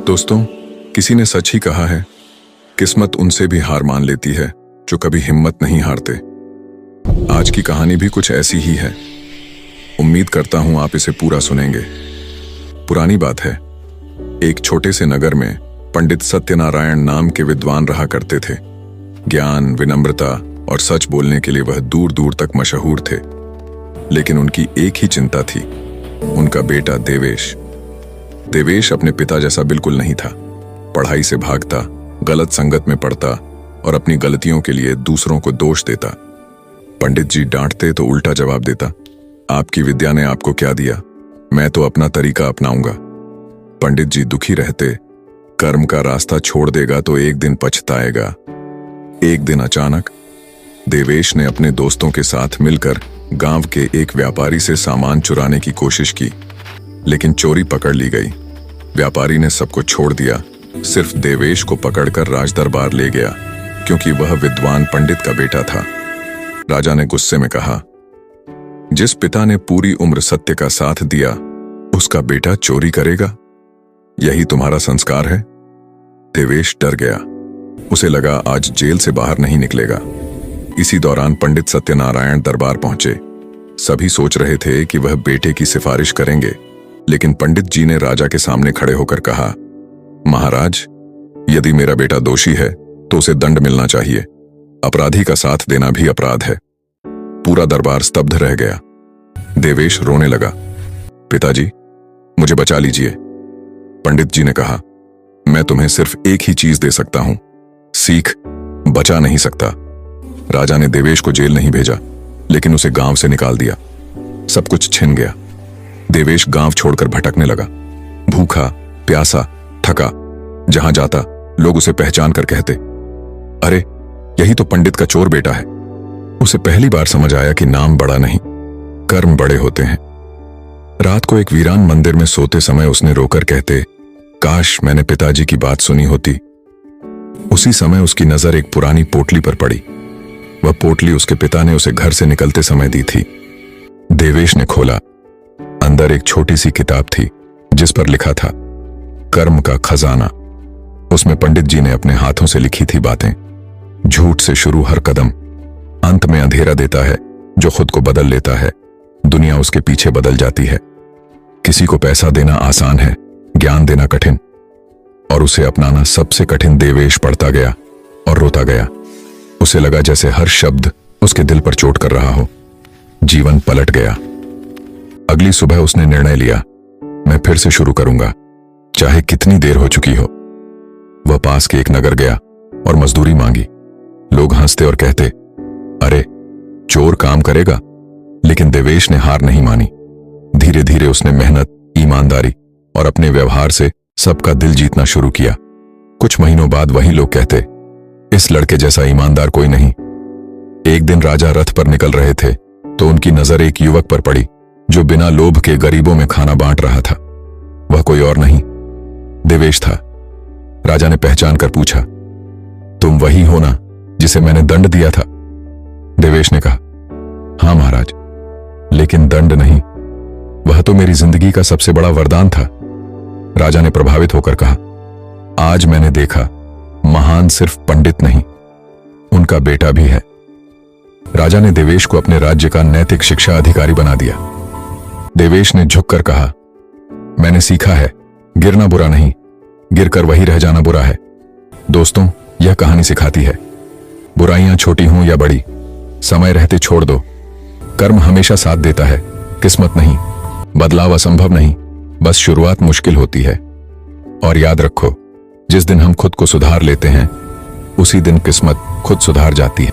दोस्तों, किसी ने सच ही कहा है, किस्मत उनसे भी हार मान लेती है जो कभी हिम्मत नहीं हारते। आज की कहानी भी कुछ ऐसी ही है। उम्मीद करता हूं आप इसे पूरा सुनेंगे। पुरानी बात है, एक छोटे से नगर में पंडित सत्यनारायण नाम के विद्वान रहा करते थे। ज्ञान, विनम्रता और सच बोलने के लिए वह दूर दूर तक मशहूर थे। लेकिन उनकी एक ही चिंता थी, उनका बेटा देवेश। देवेश अपने पिता जैसा बिल्कुल नहीं था। पढ़ाई से भागता, गलत संगत में पड़ता और अपनी गलतियों के लिए दूसरों को दोष देता। पंडित जी डांटते तो उल्टा जवाब देता, आपकी विद्या ने आपको क्या दिया, मैं तो अपना तरीका अपनाऊंगा। पंडित जी दुखी रहते, कर्म का रास्ता छोड़ देगा तो एक दिन पछताएगा। एक दिन अचानक देवेश ने अपने दोस्तों के साथ मिलकर गांव के एक व्यापारी से सामान चुराने की कोशिश की, लेकिन चोरी पकड़ ली गई। व्यापारी ने सबको छोड़ दिया, सिर्फ देवेश को पकड़कर राजदरबार ले गया, क्योंकि वह विद्वान पंडित का बेटा था। राजा ने गुस्से में कहा, जिस पिता ने पूरी उम्र सत्य का साथ दिया, उसका बेटा चोरी करेगा? यही तुम्हारा संस्कार है? देवेश डर गया। उसे लगा आज जेल से बाहर नहीं निकलेगा। इसी दौरान पंडित सत्यनारायण दरबार पहुंचे। सभी सोच रहे थे कि वह बेटे की सिफारिश करेंगे, लेकिन पंडित जी ने राजा के सामने खड़े होकर कहा, महाराज, यदि मेरा बेटा दोषी है तो उसे दंड मिलना चाहिए। अपराधी का साथ देना भी अपराध है। पूरा दरबार स्तब्ध रह गया। देवेश रोने लगा, पिताजी, मुझे बचा लीजिए। पंडित जी ने कहा, मैं तुम्हें सिर्फ एक ही चीज दे सकता हूं, सीख, बचा नहीं सकता। राजा ने देवेश को जेल नहीं भेजा, लेकिन उसे गांव से निकाल दिया। सब कुछ छिन गया। देवेश गांव छोड़कर भटकने लगा, भूखा, प्यासा, थका। जहां जाता लोग उसे पहचान कर कहते, अरे यही तो पंडित का चोर बेटा है। उसे पहली बार समझ आया कि नाम बड़ा नहीं, कर्म बड़े होते हैं। रात को एक वीरान मंदिर में सोते समय उसने रोकर कहते, काश मैंने पिताजी की बात सुनी होती। उसी समय उसकी नजर एक पुरानी पोटली पर पड़ी। वह पोटली उसके पिता ने उसे घर से निकलते समय दी थी। देवेश ने खोला। अंदर एक छोटी सी किताब थी, जिस पर लिखा था, कर्म का खजाना। उसमें पंडित जी ने अपने हाथों से लिखी थी बातें। झूठ से शुरू हर कदम अंत में अंधेरा देता है। जो खुद को बदल लेता है, दुनिया उसके पीछे बदल जाती है। किसी को पैसा देना आसान है, ज्ञान देना कठिन, और उसे अपनाना सबसे कठिन। देवेश पढ़ता गया और रोता गया। उसे लगा जैसे हर शब्द उसके दिल पर चोट कर रहा हो। जीवन पलट गया। अगली सुबह उसने निर्णय लिया, मैं फिर से शुरू करूंगा, चाहे कितनी देर हो चुकी हो। वह पास के एक नगर गया और मजदूरी मांगी। लोग हंसते और कहते, अरे चोर काम करेगा। लेकिन देवेश ने हार नहीं मानी। धीरे धीरे उसने मेहनत, ईमानदारी और अपने व्यवहार से सबका दिल जीतना शुरू किया। कुछ महीनों बाद वही लोग कहते, इस लड़के जैसा ईमानदार कोई नहीं। एक दिन राजा रथ पर निकल रहे थे तो उनकी नजर एक युवक पर पड़ी, जो बिना लोभ के गरीबों में खाना बांट रहा था। वह कोई और नहीं, देवेश था। राजा ने पहचान कर पूछा, तुम वही हो ना जिसे मैंने दंड दिया था? देवेश ने कहा, हां महाराज, लेकिन दंड नहीं, वह तो मेरी जिंदगी का सबसे बड़ा वरदान था। राजा ने प्रभावित होकर कहा, आज मैंने देखा, महान सिर्फ पंडित नहीं, उनका बेटा भी है। राजा ने देवेश को अपने राज्य का नैतिक शिक्षा अधिकारी बना दिया। देवेश ने झुककर कहा, मैंने सीखा है, गिरना बुरा नहीं, गिरकर वही रह जाना बुरा है। दोस्तों, यह कहानी सिखाती है, बुराइयां छोटी हों या बड़ी, समय रहते छोड़ दो। कर्म हमेशा साथ देता है, किस्मत नहीं। बदलाव असंभव नहीं, बस शुरुआत मुश्किल होती है। और याद रखो, जिस दिन हम खुद को सुधार लेते हैं, उसी दिन किस्मत खुद सुधार जाती है।